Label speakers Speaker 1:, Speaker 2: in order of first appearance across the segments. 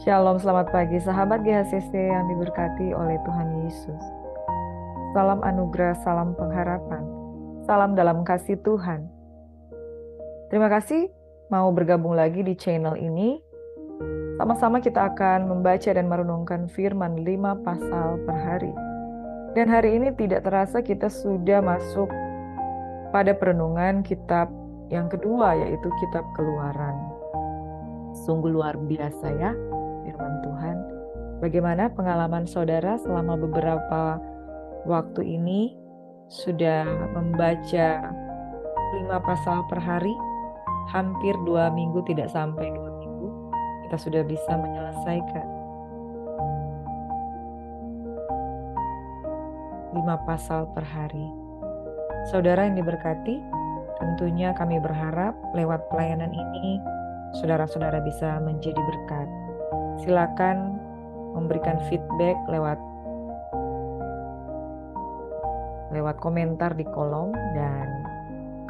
Speaker 1: Shalom, selamat pagi sahabat GHCC yang diberkati oleh Tuhan Yesus. Salam anugerah, salam pengharapan, salam dalam kasih Tuhan. Terima kasih mau bergabung lagi di channel ini. Sama-sama kita akan membaca dan merenungkan firman 5 pasal per hari. Dan hari ini tidak terasa kita sudah masuk pada perenungan kitab yang kedua, yaitu kitab Keluaran. Sungguh luar biasa ya firman Tuhan. Bagaimana pengalaman saudara selama beberapa waktu ini sudah membaca 5 pasal per hari? Hampir 2 minggu, tidak sampai 2 minggu, kita sudah bisa menyelesaikan 5 pasal per hari. Saudara yang diberkati, tentunya kami berharap lewat pelayanan ini, saudara-saudara bisa menjadi berkat. Silakan memberikan feedback lewat komentar di kolom, dan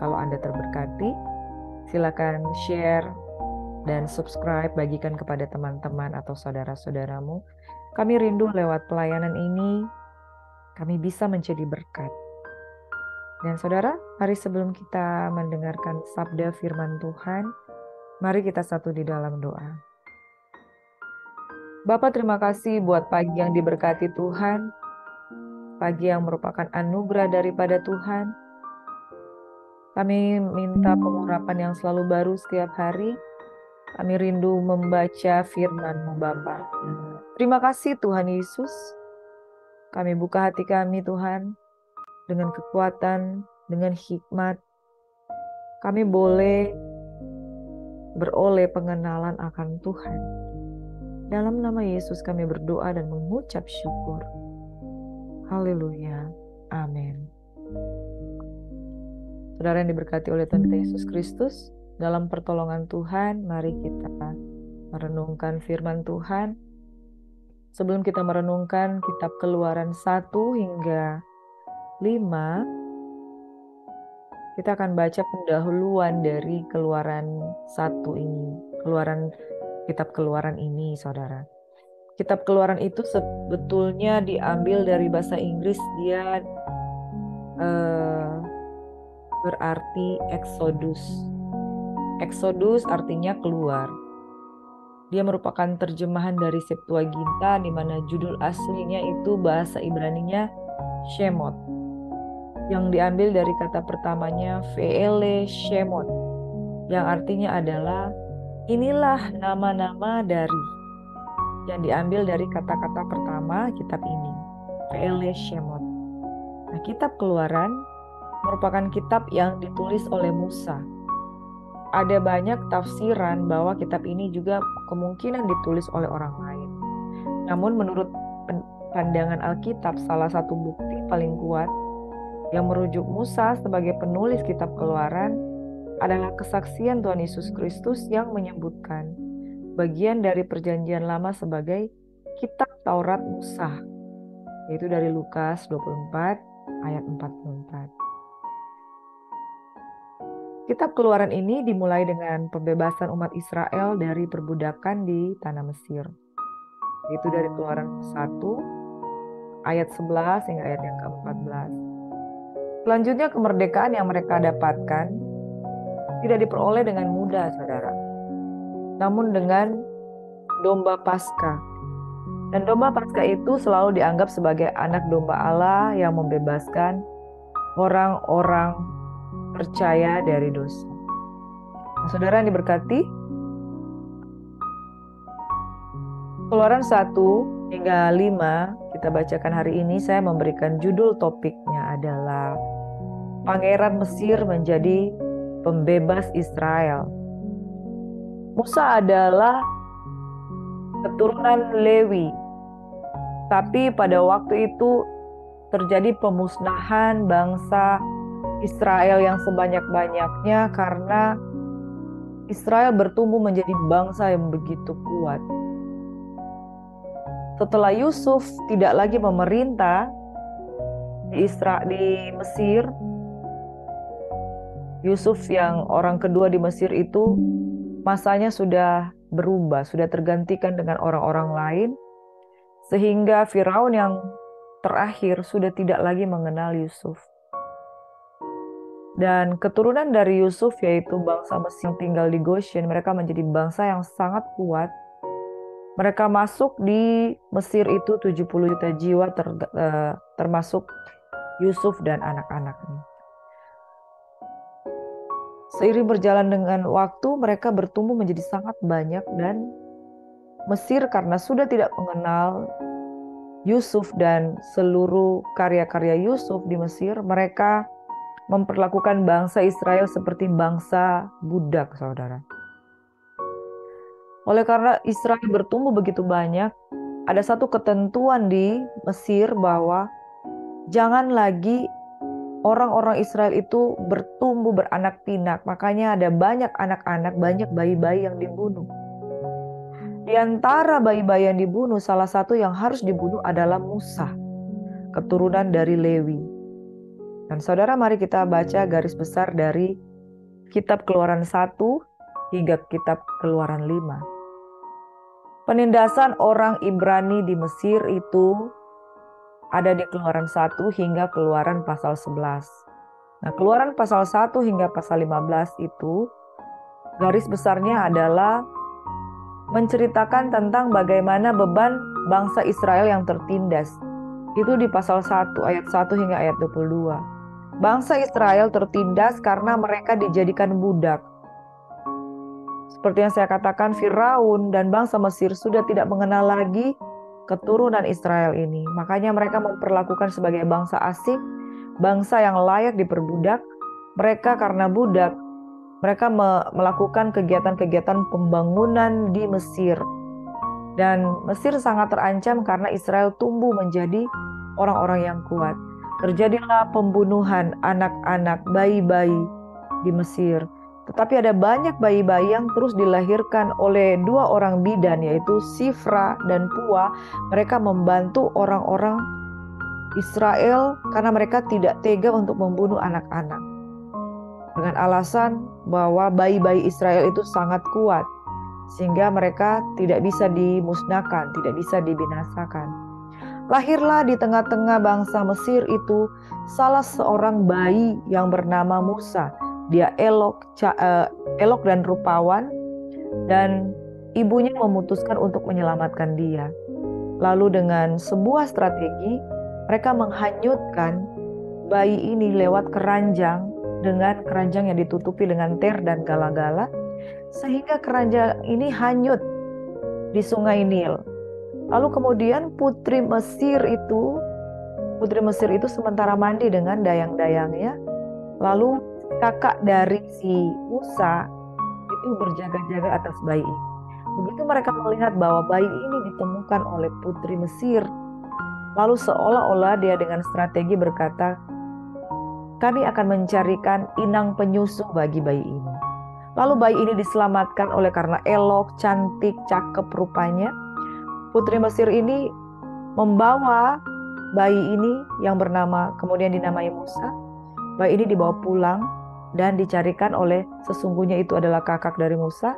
Speaker 1: kalau Anda terberkati, silakan share dan subscribe, bagikan kepada teman-teman atau saudara-saudaramu. Kami rindu lewat pelayanan ini, kami bisa menjadi berkat. Dan saudara, mari sebelum kita mendengarkan sabda firman Tuhan, mari kita satu di dalam doa. Bapa, terima kasih buat pagi yang diberkati Tuhan, pagi yang merupakan anugerah daripada Tuhan. Kami minta pengurapan yang selalu baru setiap hari. Kami rindu membaca firman-Mu Bapa. Terima kasih Tuhan Yesus. Kami buka hati kami Tuhan, dengan kekuatan, dengan hikmat. Kami boleh beroleh pengenalan akan Tuhan. Dalam nama Yesus kami berdoa dan mengucap syukur. Haleluya. Amin. Saudara yang diberkati oleh Tuhan kita Yesus Kristus, dalam pertolongan Tuhan, mari kita merenungkan firman Tuhan. Sebelum kita merenungkan kitab Keluaran 1 hingga 5, kita akan baca pendahuluan dari Keluaran 1 ini. Kitab Keluaran ini, saudara. Kitab Keluaran itu sebetulnya diambil dari bahasa Inggris, dia berarti Exodus. Exodus artinya keluar. Dia merupakan terjemahan dari Septuaginta, di mana judul aslinya itu bahasa Ibraninya Shemot, yang diambil dari kata pertamanya Ve'ele Shemot, yang artinya adalah inilah nama-nama dari, yang diambil dari kata-kata pertama kitab ini, Ve'ele Shemot. Nah, kitab Keluaran merupakan kitab yang ditulis oleh Musa. Ada banyak tafsiran bahwa kitab ini juga kemungkinan ditulis oleh orang lain. Namun menurut pandangan Alkitab, salah satu bukti paling kuat yang merujuk Musa sebagai penulis kitab Keluaran adalah kesaksian Tuhan Yesus Kristus yang menyebutkan bagian dari Perjanjian Lama sebagai kitab Taurat Musa, yaitu dari Lukas 24 ayat 44. Kitab Keluaran ini dimulai dengan pembebasan umat Israel dari perbudakan di tanah Mesir. Itu dari Keluaran 1 ayat 11 hingga ayat yang ke-14. Selanjutnya kemerdekaan yang mereka dapatkan tidak diperoleh dengan mudah, saudara. Namun dengan domba Paskah. Dan domba Paskah itu selalu dianggap sebagai anak domba Allah yang membebaskan orang-orang percaya dari dosa. Nah, saudara yang diberkati, Keluaran 1 hingga 5 kita bacakan hari ini. Saya memberikan judul topiknya adalah Pangeran Mesir menjadi pembebas Israel. Musa adalah keturunan Lewi, tapi pada waktu itu terjadi pemusnahan bangsa Israel yang sebanyak-banyaknya karena Israel bertumbuh menjadi bangsa yang begitu kuat. Setelah Yusuf tidak lagi memerintah di Mesir, Yusuf yang orang kedua di Mesir itu masanya sudah berubah, sudah tergantikan dengan orang-orang lain, sehingga Firaun yang terakhir sudah tidak lagi mengenal Yusuf. Dan keturunan dari Yusuf, yaitu bangsa Mesir yang tinggal di Goshen, mereka menjadi bangsa yang sangat kuat. Mereka masuk di Mesir itu 70 juta jiwa, termasuk Yusuf dan anak-anaknya. Seiring berjalan dengan waktu, mereka bertumbuh menjadi sangat banyak, dan Mesir karena sudah tidak mengenal Yusuf dan seluruh karya-karya Yusuf di Mesir, mereka memperlakukan bangsa Israel seperti bangsa budak, saudara. Oleh karena Israel bertumbuh begitu banyak, ada satu ketentuan di Mesir bahwa jangan lagi orang-orang Israel itu bertumbuh beranak pinak. Makanya ada banyak anak-anak, banyak bayi-bayi yang dibunuh. Di antara bayi-bayi yang dibunuh, salah satu yang harus dibunuh adalah Musa, keturunan dari Lewi. Dan saudara, mari kita baca garis besar dari kitab Keluaran 1 hingga kitab Keluaran 5. Penindasan orang Ibrani di Mesir itu ada di Keluaran 1 hingga Keluaran pasal 11. Nah, Keluaran pasal 1 hingga pasal 15 itu garis besarnya adalah menceritakan tentang bagaimana beban bangsa Israel yang tertindas. Itu di pasal 1 ayat 1 hingga ayat 22. Bangsa Israel tertindas karena mereka dijadikan budak. Seperti yang saya katakan, Firaun dan bangsa Mesir sudah tidak mengenal lagi keturunan Israel ini. Makanya mereka memperlakukan sebagai bangsa asing, bangsa yang layak diperbudak. Mereka karena budak, mereka melakukan kegiatan-kegiatan pembangunan di Mesir. Dan Mesir sangat terancam karena Israel tumbuh menjadi orang-orang yang kuat. Terjadilah pembunuhan anak-anak, bayi-bayi di Mesir. Tetapi ada banyak bayi-bayi yang terus dilahirkan oleh dua orang bidan, yaitu Sifra dan Pua. Mereka membantu orang-orang Israel karena mereka tidak tega untuk membunuh anak-anak. Dengan alasan bahwa bayi-bayi Israel itu sangat kuat, sehingga mereka tidak bisa dimusnahkan, tidak bisa dibinasakan. Lahirlah di tengah-tengah bangsa Mesir itu salah seorang bayi yang bernama Musa. Dia elok dan rupawan, dan ibunya memutuskan untuk menyelamatkan dia. Lalu dengan sebuah strategi, mereka menghanyutkan bayi ini lewat keranjang, dengan keranjang yang ditutupi dengan ter dan gala-gala, sehingga keranjang ini hanyut di sungai Nil. Lalu kemudian putri Mesir itu sementara mandi dengan dayang-dayangnya. Lalu kakak dari si Musa itu berjaga-jaga atas bayi ini. Begitu mereka melihat bahwa bayi ini ditemukan oleh putri Mesir, lalu seolah-olah dia dengan strategi berkata, kami akan mencarikan inang penyusu bagi bayi ini. Lalu bayi ini diselamatkan oleh karena elok, cantik, cakep rupanya. Putri Mesir ini membawa bayi ini yang kemudian dinamai Musa. Bayi ini dibawa pulang dan dicarikan oleh, sesungguhnya itu adalah kakak dari Musa,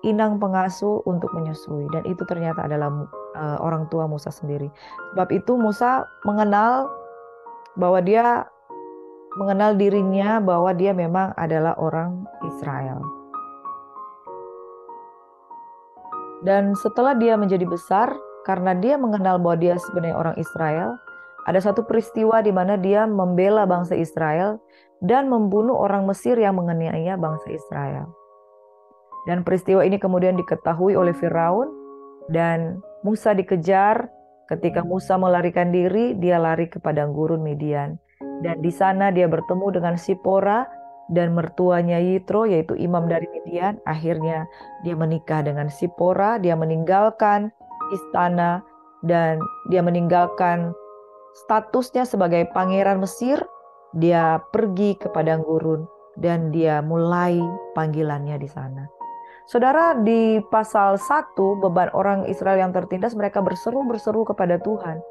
Speaker 1: inang pengasuh untuk menyusui. Dan itu ternyata adalah orang tua Musa sendiri. Sebab itu Musa mengenal dirinya bahwa dia memang adalah orang Israel. Dan setelah dia menjadi besar, karena dia mengenal bahwa dia sebenarnya orang Israel, ada satu peristiwa di mana dia membela bangsa Israel dan membunuh orang Mesir yang menganiaya bangsa Israel. Dan peristiwa ini kemudian diketahui oleh Firaun, dan Musa dikejar. Ketika Musa melarikan diri, dia lari ke padang gurun Midian. Dan di sana dia bertemu dengan Sipora dan mertuanya Yitro, yaitu imam dari Midian. Akhirnya dia menikah dengan Sipora, dia meninggalkan istana dan dia meninggalkan statusnya sebagai pangeran Mesir. Dia pergi ke padang gurun dan dia mulai panggilannya di sana. Saudara, di pasal 1, beban orang Israel yang tertindas, mereka berseru kepada Tuhan.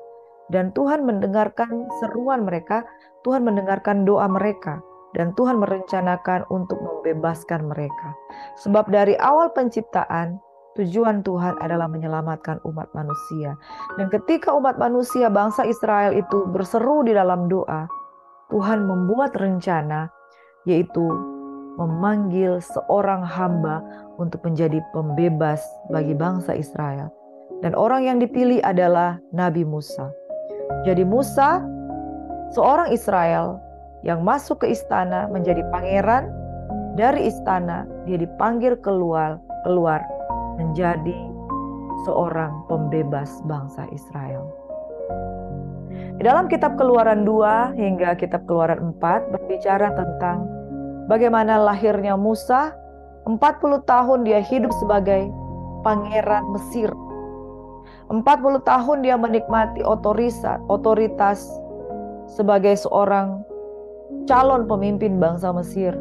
Speaker 1: Dan Tuhan mendengarkan seruan mereka, Tuhan mendengarkan doa mereka, dan Tuhan merencanakan untuk membebaskan mereka. Sebab dari awal penciptaan, tujuan Tuhan adalah menyelamatkan umat manusia. Dan ketika umat manusia, bangsa Israel itu berseru di dalam doa, Tuhan membuat rencana, yaitu memanggil seorang hamba untuk menjadi pembebas bagi bangsa Israel. Dan orang yang dipilih adalah Nabi Musa. Jadi Musa, seorang Israel yang masuk ke istana menjadi pangeran. Dari istana dia dipanggil keluar menjadi seorang pembebas bangsa Israel. Di dalam kitab Keluaran 2 hingga kitab Keluaran 4 berbicara tentang bagaimana lahirnya Musa. 40 tahun dia hidup sebagai pangeran Mesir. 40 tahun dia menikmati otoritas sebagai seorang calon pemimpin bangsa Mesir.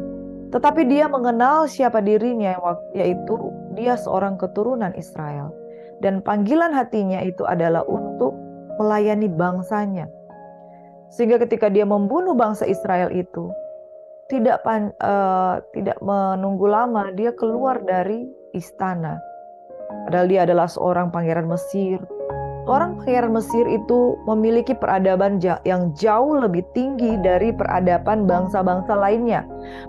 Speaker 1: Tetapi dia mengenal siapa dirinya, yaitu dia seorang keturunan Israel. Dan panggilan hatinya itu adalah untuk melayani bangsanya. Sehingga ketika dia membunuh bangsa Israel itu, tidak menunggu lama, dia keluar dari istana. Padahal dia adalah seorang pangeran Mesir. Seorang pangeran Mesir itu memiliki peradaban yang jauh lebih tinggi dari peradaban bangsa-bangsa lainnya.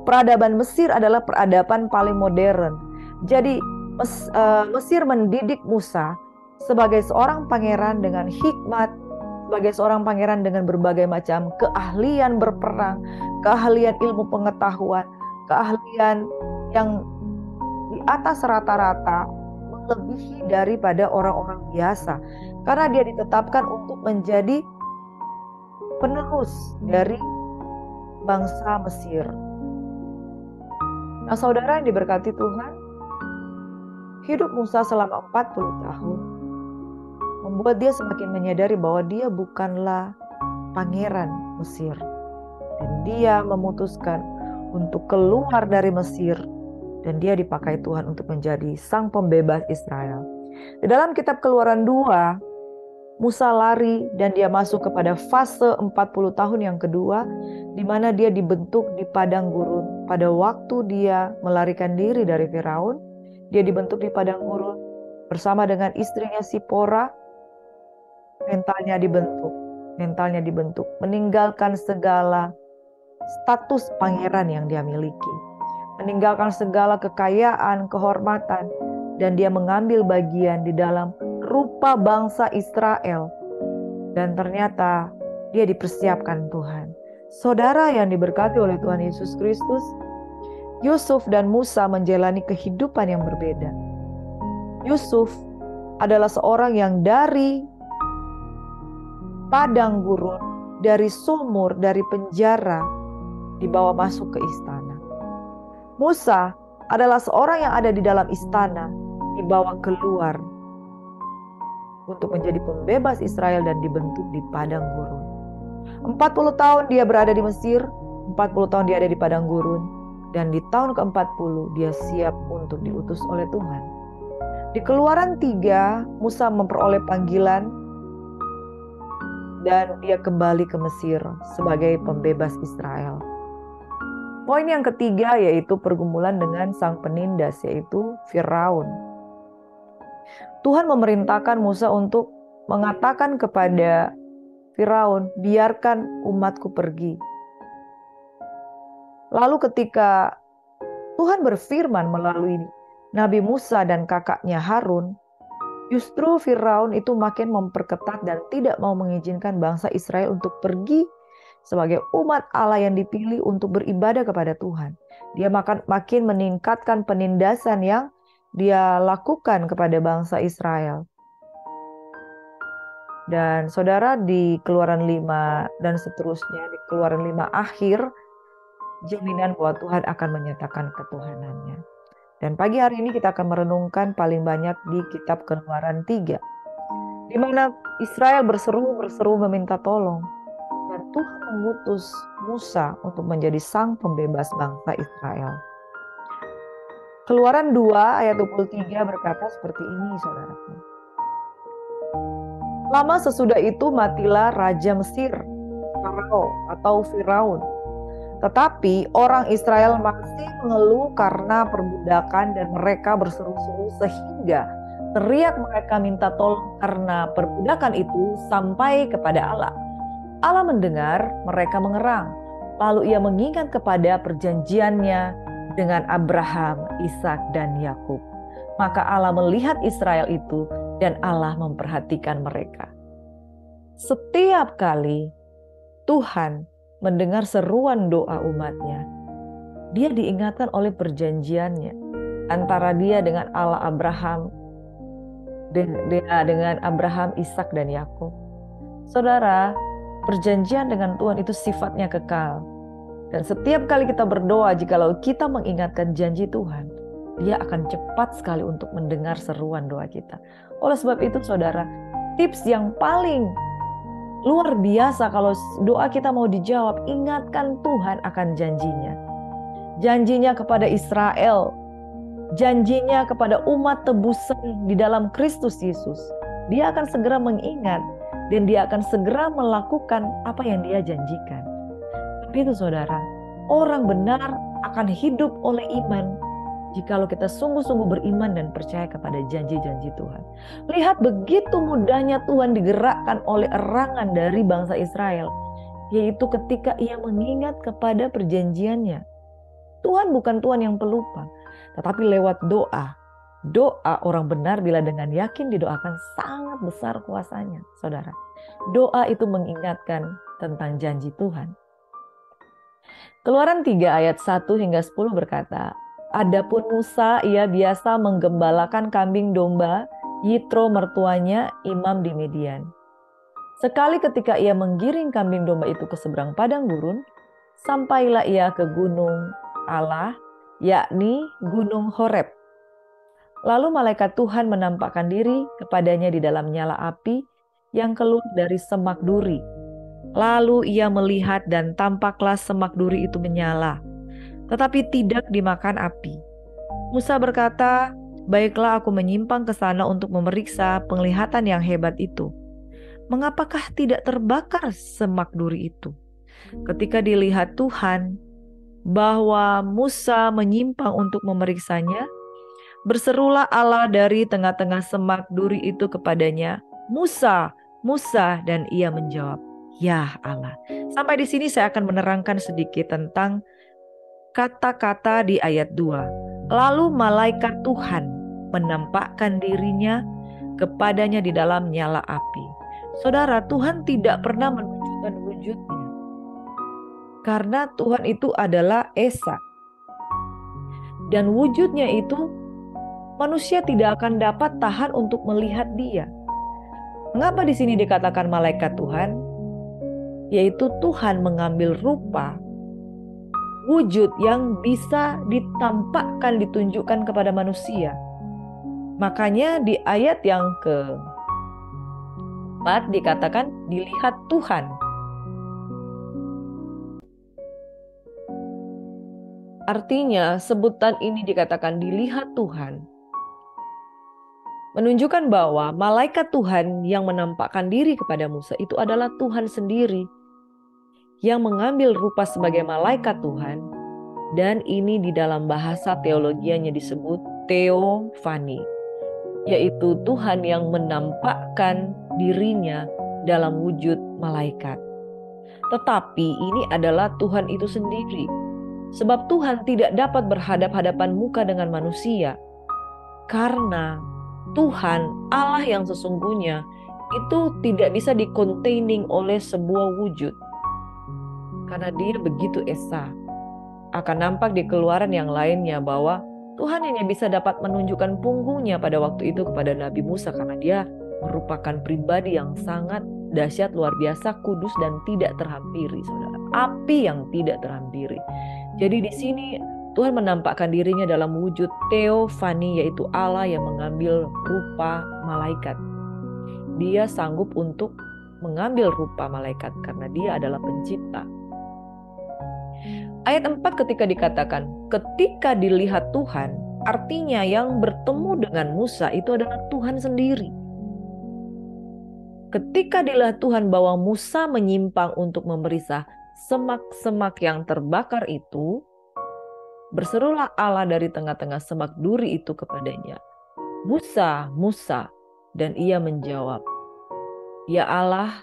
Speaker 1: Peradaban Mesir adalah peradaban paling modern. Jadi Mesir mendidik Musa sebagai seorang pangeran dengan hikmat, sebagai seorang pangeran dengan berbagai macam keahlian berperang, keahlian ilmu pengetahuan, keahlian yang di atas rata-rata, melebihi daripada orang-orang biasa. Karena dia ditetapkan untuk menjadi penerus dari bangsa Mesir. Nah, saudara yang diberkati Tuhan, hidup Musa selama 40 tahun membuat dia semakin menyadari bahwa dia bukanlah pangeran Mesir. Dan dia memutuskan untuk keluar dari Mesir, dan dia dipakai Tuhan untuk menjadi sang pembebas Israel. Di dalam kitab Keluaran 2, Musa lari dan dia masuk kepada fase 40 tahun yang kedua, di mana dia dibentuk di padang gurun. Pada waktu dia melarikan diri dari Firaun, dia dibentuk di padang gurun bersama dengan istrinya Sipora. Mentalnya dibentuk, meninggalkan segala status pangeran yang dia miliki, meninggalkan segala kekayaan, kehormatan, dan dia mengambil bagian di dalam rupa bangsa Israel. Dan ternyata dia dipersiapkan Tuhan. Saudara yang diberkati oleh Tuhan Yesus Kristus, Yusuf dan Musa menjalani kehidupan yang berbeda. Yusuf adalah seorang yang dari padang gurun, dari sumur, dari penjara, dibawa masuk ke istana. Musa adalah seorang yang ada di dalam istana, dibawa keluar untuk menjadi pembebas Israel dan dibentuk di padang gurun. 40 tahun dia berada di Mesir, 40 tahun dia ada di padang gurun, dan di tahun ke-40 dia siap untuk diutus oleh Tuhan. Di Keluaran 3, Musa memperoleh panggilan dan dia kembali ke Mesir sebagai pembebas Israel. Poin yang ketiga yaitu pergumulan dengan sang penindas, yaitu Firaun. Tuhan memerintahkan Musa untuk mengatakan kepada Firaun, biarkan umatku pergi. Lalu ketika Tuhan berfirman melalui Nabi Musa dan kakaknya Harun, justru Firaun itu makin memperketat dan tidak mau mengizinkan bangsa Israel untuk pergi sebagai umat Allah yang dipilih untuk beribadah kepada Tuhan. Dia makin meningkatkan penindasan yang dia lakukan kepada bangsa Israel. Dan saudara, di Keluaran 5 dan seterusnya, di Keluaran 5 akhir, jaminan bahwa Tuhan akan menyatakan ketuhanannya. Dan pagi hari ini kita akan merenungkan paling banyak di kitab Keluaran 3, di mana Israel berseru meminta tolong. Dan Tuhan mengutus Musa untuk menjadi sang pembebas bangsa Israel. Keluaran 2 ayat 23 berkata seperti ini, saudaraku. Lama sesudah itu matilah Raja Mesir, Farao atau Firaun. Tetapi orang Israel masih mengeluh karena perbudakan dan mereka berseru-seru sehingga Teriak mereka minta tolong karena perbudakan itu sampai kepada Allah. Allah mendengar mereka mengerang. Lalu ia mengingat kepada perjanjiannya dengan Abraham, Ishak, dan Yakub. Maka Allah melihat Israel itu dan Allah memperhatikan mereka. Setiap kali Tuhan mendengar seruan doa umatnya, dia diingatkan oleh perjanjiannya antara dia dengan Allah Abraham, dengan Abraham, Ishak, dan Yakub. Saudara, perjanjian dengan Tuhan itu sifatnya kekal. Dan setiap kali kita berdoa, jikalau kita mengingatkan janji Tuhan, Dia akan cepat sekali untuk mendengar seruan doa kita. Oleh sebab itu saudara, tips yang paling luar biasa kalau doa kita mau dijawab, ingatkan Tuhan akan janjinya. Janjinya kepada Israel, janjinya kepada umat tebusan di dalam Kristus Yesus. Dia akan segera mengingat dan dia akan segera melakukan apa yang dia janjikan. Tapi itu saudara, orang benar akan hidup oleh iman jikalau kita sungguh-sungguh beriman dan percaya kepada janji-janji Tuhan. Lihat begitu mudahnya Tuhan digerakkan oleh erangan dari bangsa Israel, yaitu ketika ia mengingat kepada perjanjiannya. Tuhan bukan Tuhan yang pelupa, tetapi lewat doa. Doa orang benar bila dengan yakin didoakan sangat besar kuasanya, saudara. Doa itu mengingatkan tentang janji Tuhan. Keluaran 3 ayat 1 hingga 10 berkata, "Adapun Musa, ia biasa menggembalakan kambing domba Yitro mertuanya imam di Midian. Sekali ketika ia menggiring kambing domba itu ke seberang padang gurun, sampailah ia ke gunung Allah, yakni gunung Horeb. Lalu malaikat Tuhan menampakkan diri kepadanya di dalam nyala api yang keluar dari semak duri. Lalu ia melihat dan tampaklah semak duri itu menyala, tetapi tidak dimakan api. Musa berkata, 'Baiklah, aku menyimpang ke sana untuk memeriksa penglihatan yang hebat itu. Mengapakah tidak terbakar semak duri itu?' Ketika dilihat Tuhan bahwa Musa menyimpang untuk memeriksanya, berserulah Allah dari tengah-tengah semak duri itu kepadanya, 'Musa, Musa,' dan ia menjawab, 'Ya Allah.'" Sampai di sini saya akan menerangkan sedikit tentang kata-kata di ayat 2. Lalu malaikat Tuhan menampakkan dirinya kepadanya di dalam nyala api. Saudara, Tuhan tidak pernah menunjukkan wujudnya. Karena Tuhan itu adalah Esa. Dan wujudnya itu manusia tidak akan dapat tahan untuk melihat dia. Mengapa di sini dikatakan malaikat Tuhan? Yaitu Tuhan mengambil rupa, wujud yang bisa ditampakkan, ditunjukkan kepada manusia. Makanya di ayat yang ke-4 dikatakan dilihat Tuhan. Artinya sebutan ini dikatakan dilihat Tuhan, menunjukkan bahwa malaikat Tuhan yang menampakkan diri kepada Musa itu adalah Tuhan sendiri yang mengambil rupa sebagai malaikat Tuhan, dan ini di dalam bahasa teologianya disebut teofani, yaitu Tuhan yang menampakkan dirinya dalam wujud malaikat. Tetapi ini adalah Tuhan itu sendiri, sebab Tuhan tidak dapat berhadap-hadapan muka dengan manusia, karena Tuhan Allah yang sesungguhnya itu tidak bisa di-containing oleh sebuah wujud. Karena dia begitu esa. Akan nampak di Keluaran yang lainnya bahwa Tuhan hanya bisa dapat menunjukkan punggungnya pada waktu itu kepada Nabi Musa, karena dia merupakan pribadi yang sangat dahsyat, luar biasa, kudus dan tidak terhampiri, saudara. Api yang tidak terhampiri. Jadi di sini Tuhan menampakkan dirinya dalam wujud teofani, yaitu Allah yang mengambil rupa malaikat. Dia sanggup untuk mengambil rupa malaikat karena dia adalah pencipta. Ayat 4 ketika dikatakan ketika dilihat Tuhan, artinya yang bertemu dengan Musa itu adalah Tuhan sendiri. Ketika dilihat Tuhan bahwa Musa menyimpang untuk memeriksa semak-semak yang terbakar itu, berserulah Allah dari tengah-tengah semak duri itu kepadanya, Musa, Musa. Dan ia menjawab, ya Allah.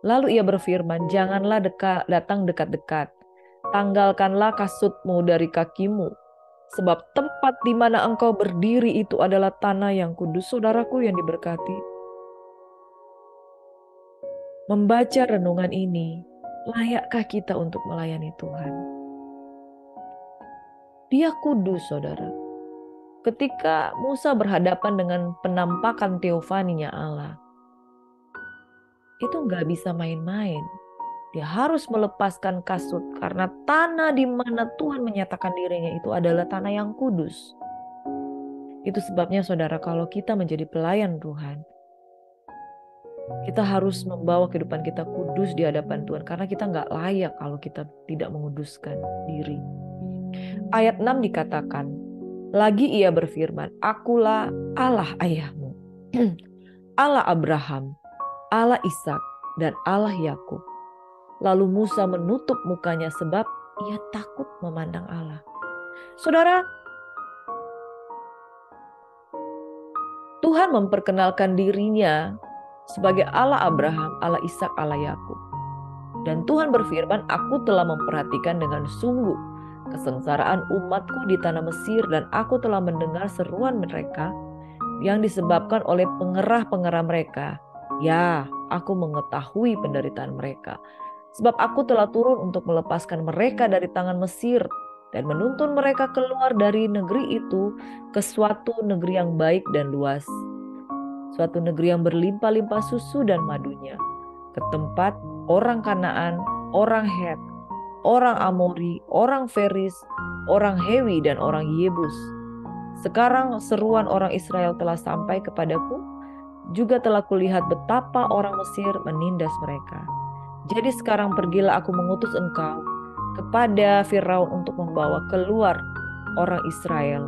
Speaker 1: Lalu ia berfirman, janganlah datang dekat-dekat. Tanggalkanlah kasutmu dari kakimu. Sebab tempat di mana engkau berdiri itu adalah tanah yang kudus. Saudaraku yang diberkati. Membaca renungan ini, layakkah kita untuk melayani Tuhan? Dia kudus, saudara. Ketika Musa berhadapan dengan penampakan teofaninya Allah, itu nggak bisa main-main. Dia harus melepaskan kasut karena tanah di mana Tuhan menyatakan dirinya itu adalah tanah yang kudus. Itu sebabnya saudara, kalau kita menjadi pelayan Tuhan, kita harus membawa kehidupan kita kudus di hadapan Tuhan. Karena kita nggak layak kalau kita tidak menguduskan diri. Ayat 6 dikatakan, lagi ia berfirman, akulah Allah ayahmu, Allah Abraham, Allah Ishak, dan Allah Yakub. Lalu Musa menutup mukanya sebab ia takut memandang Allah. Saudara, Tuhan memperkenalkan dirinya sebagai Allah Abraham, Allah Ishak, Allah Yakub. Dan Tuhan berfirman, aku telah memperhatikan dengan sungguh kesengsaraan umatku di tanah Mesir, dan aku telah mendengar seruan mereka yang disebabkan oleh pengerah-pengerah mereka. Ya, aku mengetahui penderitaan mereka. Sebab aku telah turun untuk melepaskan mereka dari tangan Mesir dan menuntun mereka keluar dari negeri itu ke suatu negeri yang baik dan luas. Suatu negeri yang berlimpah-limpah susu dan madunya. Ke tempat orang Kanaan, orang Het, orang Amori, orang Feris, orang Hewi, dan orang Yebus. Sekarang seruan orang Israel telah sampai kepadaku, juga telah kulihat betapa orang Mesir menindas mereka. Jadi sekarang pergilah, aku mengutus engkau kepada Firaun untuk membawa keluar orang Israel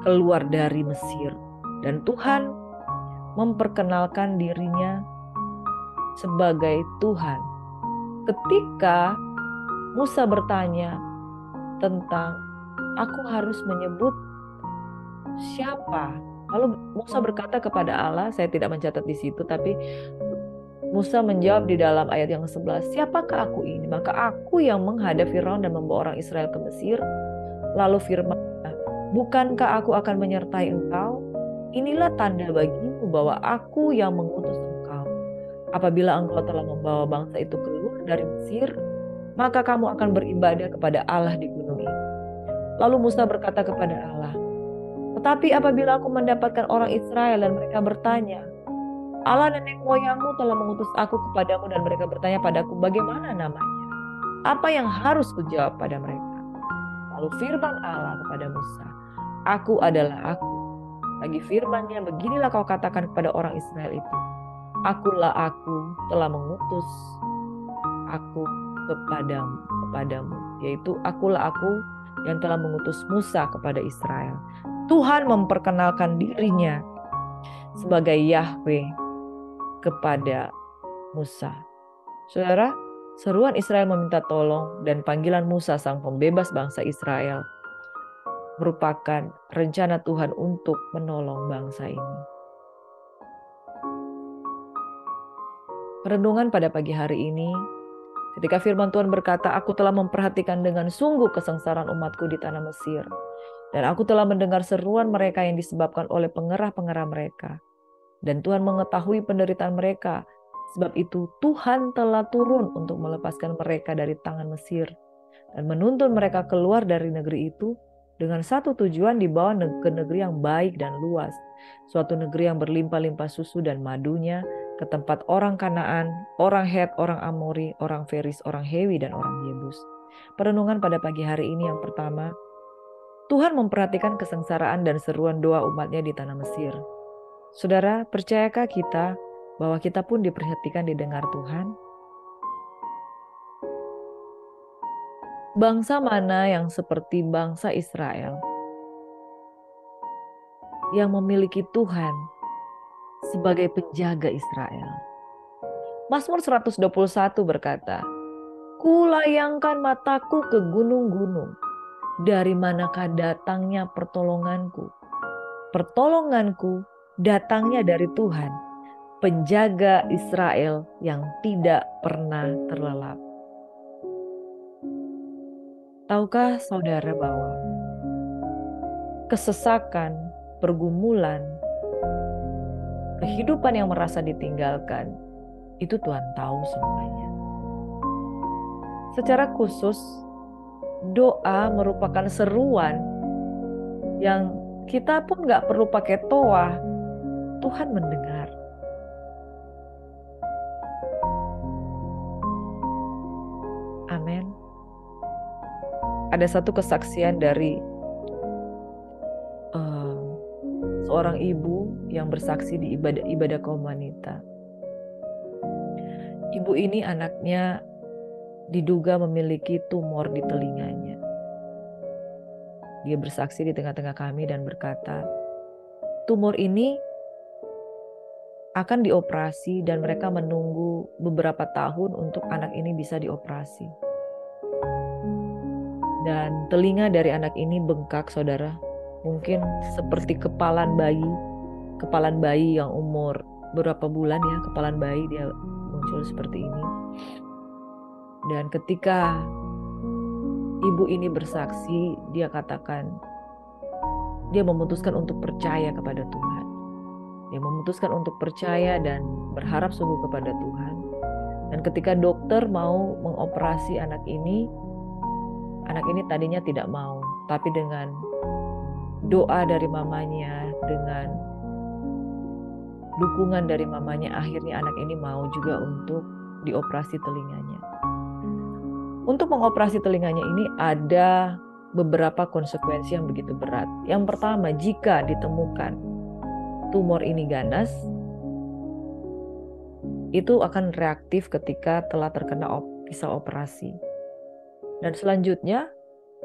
Speaker 1: keluar dari Mesir. Dan Tuhan memperkenalkan dirinya sebagai Tuhan. Ketika Musa bertanya tentang aku harus menyebut siapa? Lalu Musa berkata kepada Allah, saya tidak mencatat di situ, tapi Musa menjawab di dalam ayat yang ke-11, siapakah aku ini? Maka aku yang menghadap Firaun dan membawa orang Israel ke Mesir. Lalu firman, bukankah aku akan menyertai engkau? Inilah tanda bagimu bahwa aku yang mengutus engkau. Apabila engkau telah membawa bangsa itu keluar dari Mesir, maka kamu akan beribadah kepada Allah di gunung ini. Lalu Musa berkata kepada Allah, tetapi apabila aku mendapatkan orang Israel dan mereka bertanya, Allah nenek moyangmu telah mengutus aku kepadamu, dan mereka bertanya padaku, bagaimana namanya? Apa yang harus kujawab pada mereka? Lalu firman Allah kepada Musa, aku adalah aku. Lagi firman-Nya, beginilah kau katakan kepada orang Israel itu, akulah aku telah mengutus aku kepadamu, yaitu akulah aku yang telah mengutus Musa kepada Israel. Tuhan memperkenalkan dirinya sebagai Yahweh kepada Musa. Saudara, seruan Israel meminta tolong dan panggilan Musa sang pembebas bangsa Israel merupakan rencana Tuhan untuk menolong bangsa ini. Renungan pada pagi hari ini, ketika firman Tuhan berkata, aku telah memperhatikan dengan sungguh kesengsaraan umatku di tanah Mesir, dan aku telah mendengar seruan mereka yang disebabkan oleh pengerah-pengerah mereka. Dan Tuhan mengetahui penderitaan mereka. Sebab itu Tuhan telah turun untuk melepaskan mereka dari tangan Mesir dan menuntun mereka keluar dari negeri itu dengan satu tujuan, dibawa ke negeri yang baik dan luas. Suatu negeri yang berlimpah-limpah susu dan madunya, ke tempat orang Kanaan, orang Het, orang Amori, orang Feris, orang Hewi, dan orang Yebus. Perenungan pada pagi hari ini yang pertama, Tuhan memperhatikan kesengsaraan dan seruan doa umatnya di tanah Mesir. Saudara, percayakah kita bahwa kita pun diperhatikan, didengar Tuhan? Bangsa mana yang seperti bangsa Israel yang memiliki Tuhan sebagai penjaga Israel? Mazmur 121 berkata, kulayangkan mataku ke gunung-gunung, dari manakah datangnya pertolonganku? pertolonganku datangnya dari Tuhan, penjaga Israel yang tidak pernah terlelap. Tahukah saudara bahwa kesesakan, pergumulan, kehidupan yang merasa ditinggalkan, itu Tuhan tahu semuanya. Secara khusus, doa merupakan seruan yang kita pun gak perlu pakai toa, Tuhan mendengar. Amin. Ada satu kesaksian dari seorang ibu yang bersaksi di ibadah kaum wanita. Ibu ini anaknya diduga memiliki tumor di telinganya. Dia bersaksi di tengah-tengah kami dan berkata, tumor ini akan dioperasi dan mereka menunggu beberapa tahun untuk anak ini bisa dioperasi. Dan telinga dari anak ini bengkak, saudara. Mungkin seperti kepalan bayi yang umur berapa bulan ya, kepalan bayi dia muncul seperti ini. Dan ketika ibu ini bersaksi, dia katakan, dia memutuskan untuk percaya kepada Tuhan. Dia memutuskan untuk percaya dan berharap sungguh kepada Tuhan. Dan ketika dokter mau mengoperasi anak ini tadinya tidak mau. Tapi dengan doa dari mamanya, dengan dukungan dari mamanya, akhirnya anak ini mau juga untuk dioperasi telinganya. Untuk mengoperasi telinganya ini ada beberapa konsekuensi yang begitu berat. Yang pertama, jika ditemukan tumor ini ganas, itu akan reaktif ketika telah terkena pisau operasi. Dan selanjutnya,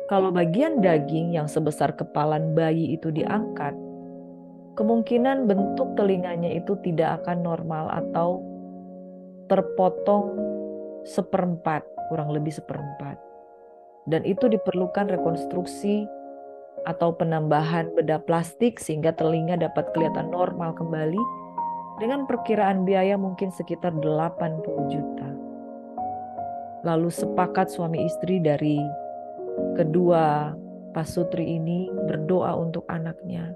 Speaker 1: kalau bagian daging yang sebesar kepalan bayi itu diangkat, kemungkinan bentuk telinganya itu tidak akan normal atau terpotong seperempat, kurang lebih seperempat. Dan itu diperlukan rekonstruksi atau penambahan bedah plastik sehingga telinga dapat kelihatan normal kembali dengan perkiraan biaya mungkin sekitar 80 juta. Lalu sepakat suami istri dari kedua pasutri ini berdoa untuk anaknya.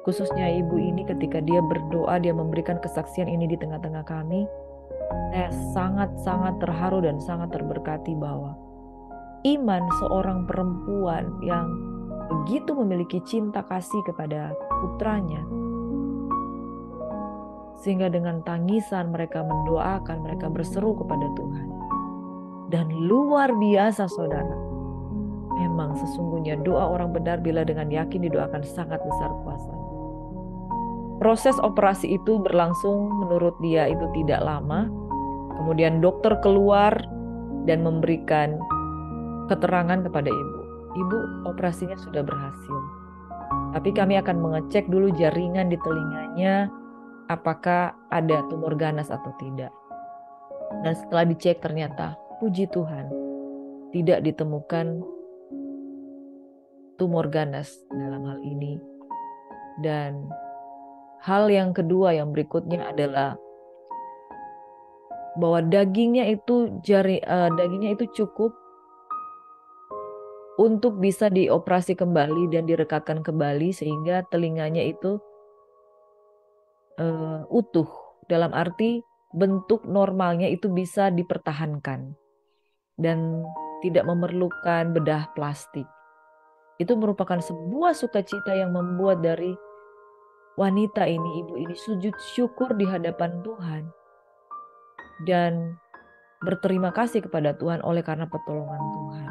Speaker 1: Khususnya ibu ini ketika dia berdoa, dia memberikan kesaksian ini di tengah-tengah kami. Saya sangat-sangat terharu dan sangat terberkati bahwa iman seorang perempuan yang begitu memiliki cinta kasih kepada putranya, sehingga dengan tangisan mereka mendoakan, mereka berseru kepada Tuhan. Dan luar biasa saudara, memang sesungguhnya doa orang benar bila dengan yakin didoakan sangat besar kuasanya. Proses operasi itu berlangsung menurut dia itu tidak lama. Kemudian dokter keluar dan memberikan keterangan kepada ibu. Ibu, operasinya sudah berhasil. Tapi kami akan mengecek dulu jaringan di telinganya, apakah ada tumor ganas atau tidak. Dan setelah dicek ternyata, puji Tuhan, tidak ditemukan tumor ganas dalam hal ini. Dan hal yang kedua yang berikutnya adalah bahwa dagingnya itu cukup untuk bisa dioperasi kembali dan direkatkan kembali sehingga telinganya itu utuh. Dalam arti bentuk normalnya itu bisa dipertahankan dan tidak memerlukan bedah plastik. Itu merupakan sebuah sukacita yang membuat dari wanita ini, ibu ini sujud syukur di hadapan Tuhan dan berterima kasih kepada Tuhan oleh karena pertolongan Tuhan.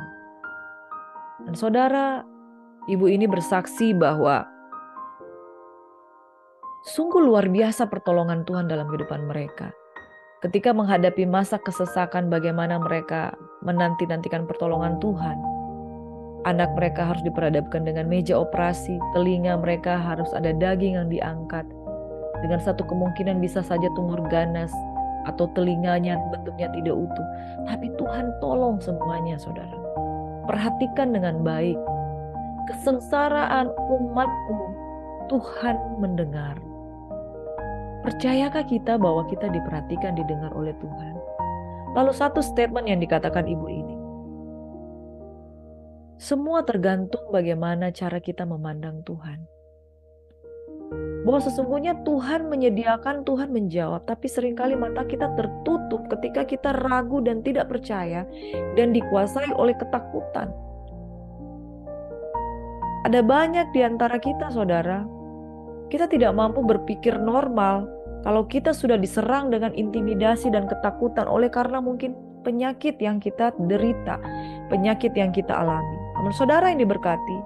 Speaker 1: Dan saudara, ibu ini bersaksi bahwa sungguh luar biasa pertolongan Tuhan dalam kehidupan mereka. Ketika menghadapi masa kesesakan, bagaimana mereka menanti-nantikan pertolongan Tuhan. Anak mereka harus diperhadapkan dengan meja operasi, telinga mereka harus ada daging yang diangkat. Dengan satu kemungkinan bisa saja tumor ganas atau telinganya bentuknya tidak utuh. Tapi Tuhan tolong semuanya saudara. Perhatikan dengan baik. Kesengsaraan umatku Tuhan mendengar. Percayakah kita bahwa kita diperhatikan, didengar oleh Tuhan? Lalu satu statement yang dikatakan ibu ini. Semua tergantung bagaimana cara kita memandang Tuhan. Bahwa sesungguhnya Tuhan menyediakan, Tuhan menjawab, tapi seringkali mata kita tertutup ketika kita ragu dan tidak percaya dan dikuasai oleh ketakutan. Ada banyak di antara kita, saudara, kita tidak mampu berpikir normal kalau kita sudah diserang dengan intimidasi dan ketakutan oleh karena mungkin penyakit yang kita derita, penyakit yang kita alami. Namun saudara yang diberkati,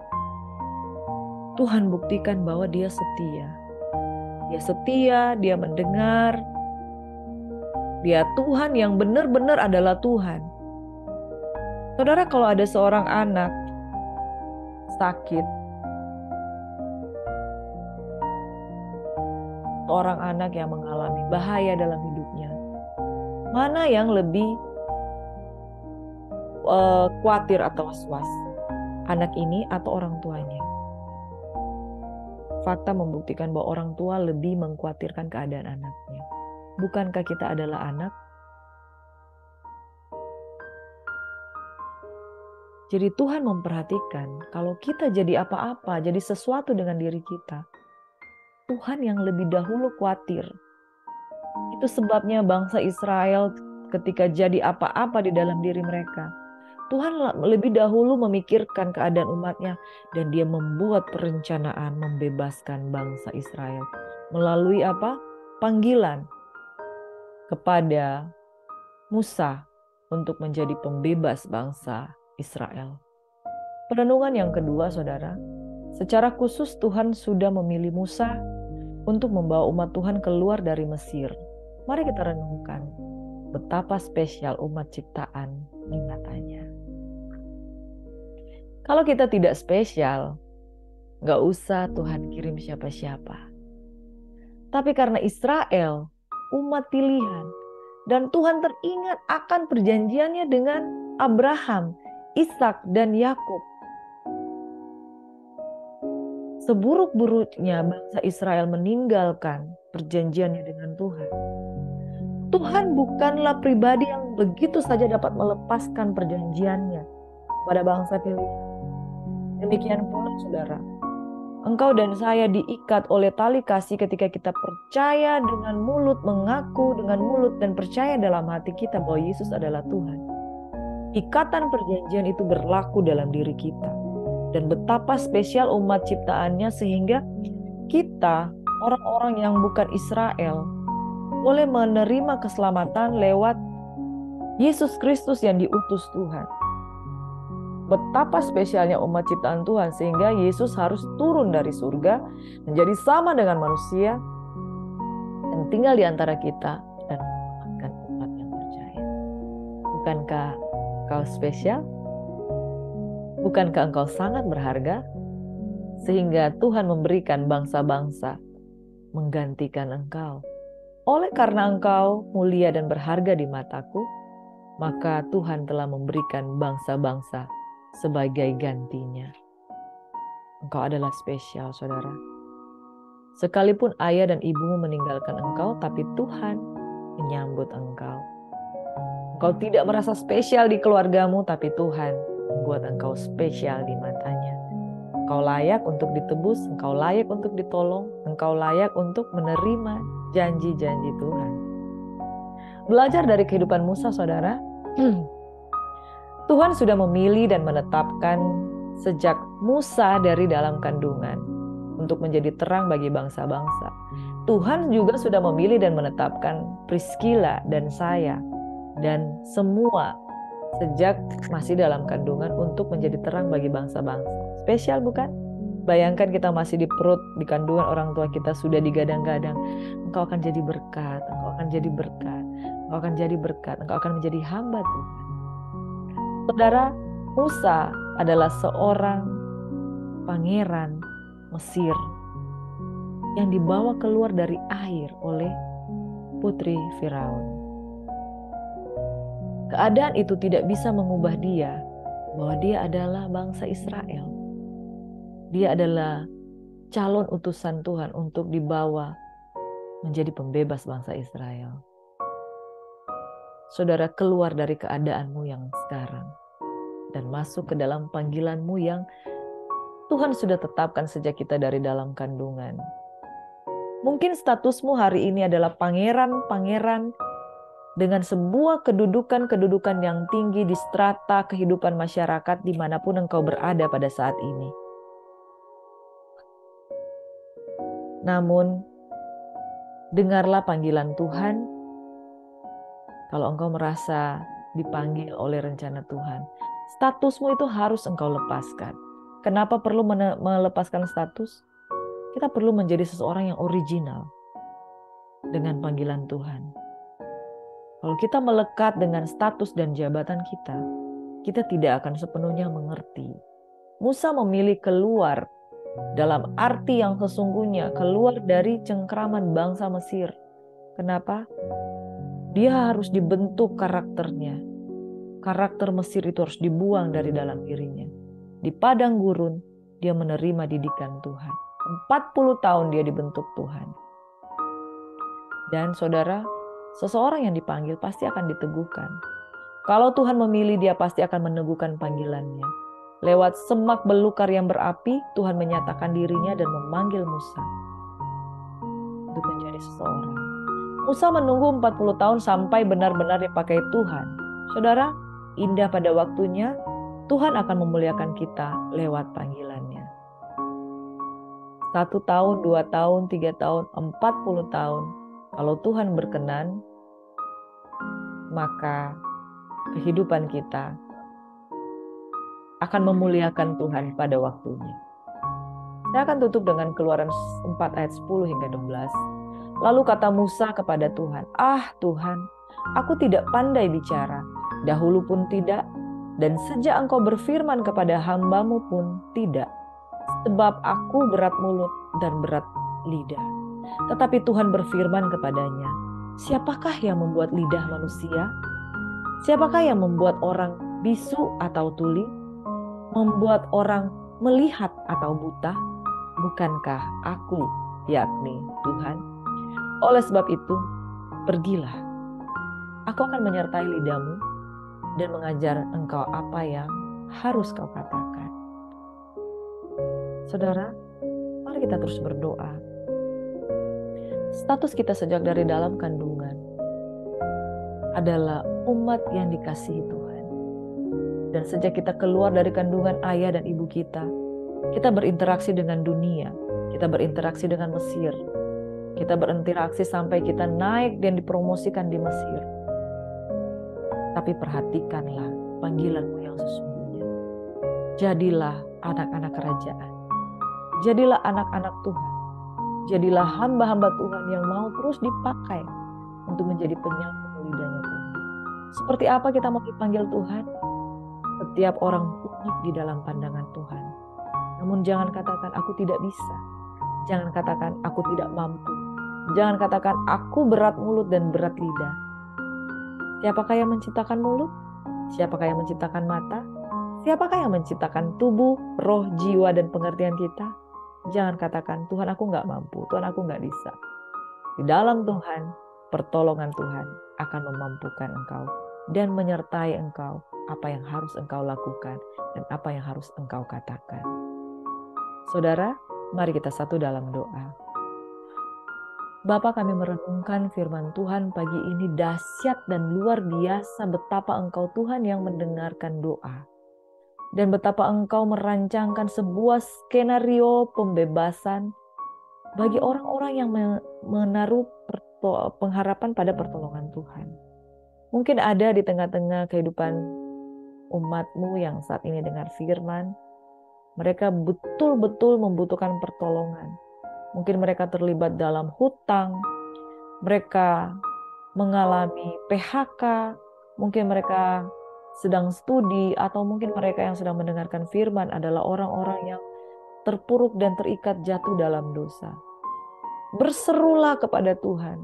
Speaker 1: Tuhan buktikan bahwa Dia setia. Dia setia, Dia mendengar. Dia Tuhan yang benar-benar adalah Tuhan. Saudara, kalau ada seorang anak sakit, seorang anak yang mengalami bahaya dalam hidupnya, mana yang lebih khawatir atau was-was? Anak ini atau orang tuanya? Fakta membuktikan bahwa orang tua lebih mengkhawatirkan keadaan anaknya. Bukankah kita adalah anak? Jadi Tuhan memperhatikan kalau kita jadi apa-apa, jadi sesuatu dengan diri kita, Tuhan yang lebih dahulu khawatir. Itu sebabnya bangsa Israel ketika jadi apa-apa di dalam diri mereka, Tuhan lebih dahulu memikirkan keadaan umatnya dan Dia membuat perencanaan membebaskan bangsa Israel melalui apa? Panggilan kepada Musa untuk menjadi pembebas bangsa Israel. Perenungan yang kedua, saudara, secara khusus Tuhan sudah memilih Musa untuk membawa umat Tuhan keluar dari Mesir. Mari kita renungkan betapa spesial umat ciptaan di matanya. Kalau kita tidak spesial, gak usah Tuhan kirim siapa-siapa. Tapi karena Israel, umat pilihan, dan Tuhan teringat akan perjanjiannya dengan Abraham, Ishak, dan Yakub. Seburuk-buruknya bangsa Israel meninggalkan perjanjiannya dengan Tuhan. Tuhan bukanlah pribadi yang begitu saja dapat melepaskan perjanjiannya pada bangsa pilihan. Demikian pula, saudara, engkau dan saya diikat oleh tali kasih ketika kita percaya dengan mulut, mengaku dengan mulut, dan percaya dalam hati kita bahwa Yesus adalah Tuhan. Ikatan perjanjian itu berlaku dalam diri kita. Dan betapa spesial umat ciptaannya sehingga kita, orang-orang yang bukan Israel, boleh menerima keselamatan lewat Yesus Kristus yang diutus Tuhan. Betapa spesialnya umat ciptaan Tuhan sehingga Yesus harus turun dari surga menjadi sama dengan manusia dan tinggal di antara kita dan menyelamatkan umat yang percaya. Bukankah kau spesial? Bukankah engkau sangat berharga? Sehingga Tuhan memberikan bangsa-bangsa menggantikan engkau. Oleh karena engkau mulia dan berharga di mataku, maka Tuhan telah memberikan bangsa-bangsa sebagai gantinya. Engkau adalah spesial, saudara. Sekalipun ayah dan ibumu meninggalkan engkau, tapi Tuhan menyambut engkau. Engkau tidak merasa spesial di keluargamu, tapi Tuhan membuat engkau spesial di matanya. Engkau layak untuk ditebus, engkau layak untuk ditolong, engkau layak untuk menerima janji-janji Tuhan. Belajar dari kehidupan Musa, saudara. Tuhan sudah memilih dan menetapkan sejak Musa dari dalam kandungan untuk menjadi terang bagi bangsa-bangsa. Tuhan juga sudah memilih dan menetapkan Priscilla dan saya dan semua sejak masih dalam kandungan untuk menjadi terang bagi bangsa-bangsa. Spesial bukan? Bayangkan kita masih di perut, di kandungan orang tua kita sudah digadang-gadang. Engkau akan jadi berkat, engkau akan jadi berkat, engkau akan jadi berkat, engkau akan menjadi hamba Tuhan. Saudara, Musa adalah seorang pangeran Mesir yang dibawa keluar dari air oleh putri Firaun. Keadaan itu tidak bisa mengubah dia bahwa dia adalah bangsa Israel. Dia adalah calon utusan Tuhan untuk dibawa menjadi pembebas bangsa Israel. Saudara, keluar dari keadaanmu yang sekarang dan masuk ke dalam panggilanmu yang Tuhan sudah tetapkan sejak kita dari dalam kandungan. Mungkin statusmu hari ini adalah pangeran-pangeran dengan sebuah kedudukan yang tinggi di strata kehidupan masyarakat dimanapun engkau berada pada saat ini. Namun, dengarlah panggilan Tuhan. Kalau engkau merasa dipanggil oleh rencana Tuhan, statusmu itu harus engkau lepaskan. Kenapa perlu melepaskan status? Kita perlu menjadi seseorang yang original dengan panggilan Tuhan. Kalau kita melekat dengan status dan jabatan kita tidak akan sepenuhnya mengerti. Musa memilih keluar dalam arti yang sesungguhnya, keluar dari cengkraman bangsa Mesir. Kenapa? Dia harus dibentuk karakternya. Karakter Mesir itu harus dibuang dari dalam dirinya. Di padang gurun, dia menerima didikan Tuhan. 40 tahun dia dibentuk Tuhan. Dan saudara, seseorang yang dipanggil pasti akan diteguhkan. Kalau Tuhan memilih, dia pasti akan meneguhkan panggilannya. Lewat semak belukar yang berapi, Tuhan menyatakan dirinya dan memanggil Musa untuk menjadi seseorang. Musa menunggu 40 tahun sampai benar-benar dipakai Tuhan. Saudara, indah pada waktunya, Tuhan akan memuliakan kita lewat panggilannya. 1 tahun, 2 tahun, 3 tahun, 40 tahun. Kalau Tuhan berkenan, maka kehidupan kita akan memuliakan Tuhan pada waktunya. Saya akan tutup dengan Keluaran 4 ayat 10 hingga 12. Lalu kata Musa kepada Tuhan, "Ah Tuhan, aku tidak pandai bicara, dahulu pun tidak, dan sejak Engkau berfirman kepada hamba-Mu pun tidak, sebab aku berat mulut dan berat lidah." Tetapi Tuhan berfirman kepadanya, "Siapakah yang membuat lidah manusia? Siapakah yang membuat orang bisu atau tuli? Membuat orang melihat atau buta? Bukankah aku, yakni Tuhan? Oleh sebab itu, pergilah. Aku akan menyertai lidahmu dan mengajar engkau apa yang harus kau katakan." Saudara, mari kita terus berdoa. Status kita sejak dari dalam kandungan adalah umat yang dikasihi Tuhan. Dan sejak kita keluar dari kandungan ayah dan ibu kita berinteraksi dengan dunia, kita berinteraksi dengan Mesir, kita berinteraksi sampai kita naik dan dipromosikan di Mesir. Tapi perhatikanlah panggilanmu yang sesungguhnya. Jadilah anak-anak kerajaan. Jadilah anak-anak Tuhan. Jadilah hamba-hamba Tuhan yang mau terus dipakai untuk menjadi penyambung lidahnya Tuhan. Seperti apa kita mau dipanggil Tuhan? Setiap orang unik di dalam pandangan Tuhan. Namun jangan katakan aku tidak bisa. Jangan katakan aku tidak mampu. Jangan katakan aku berat mulut dan berat lidah. Siapakah yang menciptakan mulut? Siapakah yang menciptakan mata? Siapakah yang menciptakan tubuh, roh, jiwa, dan pengertian kita? Jangan katakan Tuhan aku gak mampu, Tuhan aku gak bisa. Di dalam Tuhan, pertolongan Tuhan akan memampukan engkau dan menyertai engkau apa yang harus engkau lakukan dan apa yang harus engkau katakan. Saudara, mari kita satu dalam doa. Bapa, kami merenungkan firman Tuhan pagi ini, dahsyat dan luar biasa betapa Engkau Tuhan yang mendengarkan doa. Dan betapa Engkau merancangkan sebuah skenario pembebasan bagi orang-orang yang menaruh pengharapan pada pertolongan Tuhan. Mungkin ada di tengah-tengah kehidupan umat-Mu yang saat ini dengar firman, mereka betul-betul membutuhkan pertolongan. Mungkin mereka terlibat dalam hutang, mereka mengalami PHK, mungkin mereka sedang studi, atau mungkin mereka yang sedang mendengarkan firman adalah orang-orang yang terpuruk dan terikat jatuh dalam dosa. Berserulah kepada Tuhan.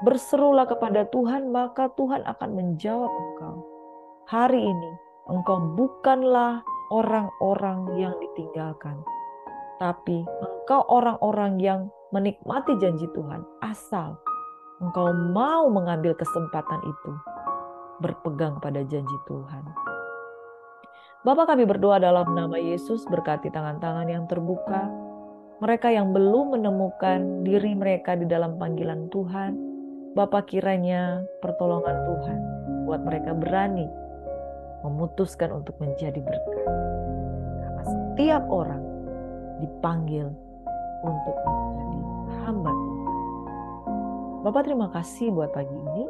Speaker 1: Berserulah kepada Tuhan, maka Tuhan akan menjawab engkau. Hari ini engkau bukanlah orang-orang yang ditinggalkan, tapi engkau engkau orang-orang yang menikmati janji Tuhan, asal engkau mau mengambil kesempatan itu, berpegang pada janji Tuhan. Bapa, kami berdoa dalam nama Yesus, berkati tangan-tangan yang terbuka, mereka yang belum menemukan diri mereka di dalam panggilan Tuhan. Bapa, kiranya pertolongan Tuhan buat mereka berani memutuskan untuk menjadi berkat. Karena setiap orang dipanggil untuk menjadi hamba Tuhan. Bapak, terima kasih buat pagi ini.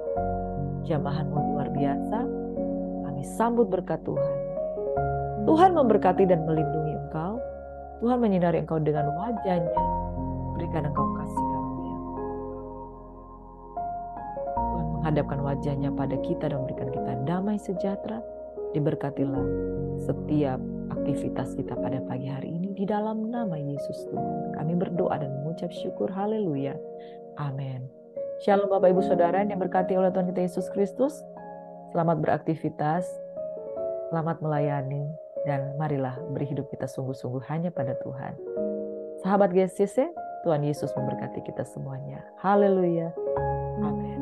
Speaker 1: Jamahan-Mu luar biasa. Kami sambut berkat Tuhan. Tuhan memberkati dan melindungi engkau. Tuhan menyinari engkau dengan wajah-Nya. Berikan engkau kasih karunia. Tuhan menghadapkan wajah-Nya pada kita dan memberikan kita damai sejahtera. Diberkatilah setiap aktivitas kita pada pagi hari ini di dalam nama Yesus Tuhan. Kami berdoa dan mengucap syukur. Haleluya. Amin. Shalom Bapak Ibu Saudara yang berkati oleh Tuhan kita Yesus Kristus. Selamat beraktivitas, selamat melayani, dan marilah beri hidup kita sungguh-sungguh hanya pada Tuhan. Sahabat GSCC, Tuhan Yesus memberkati kita semuanya. Haleluya. Amin.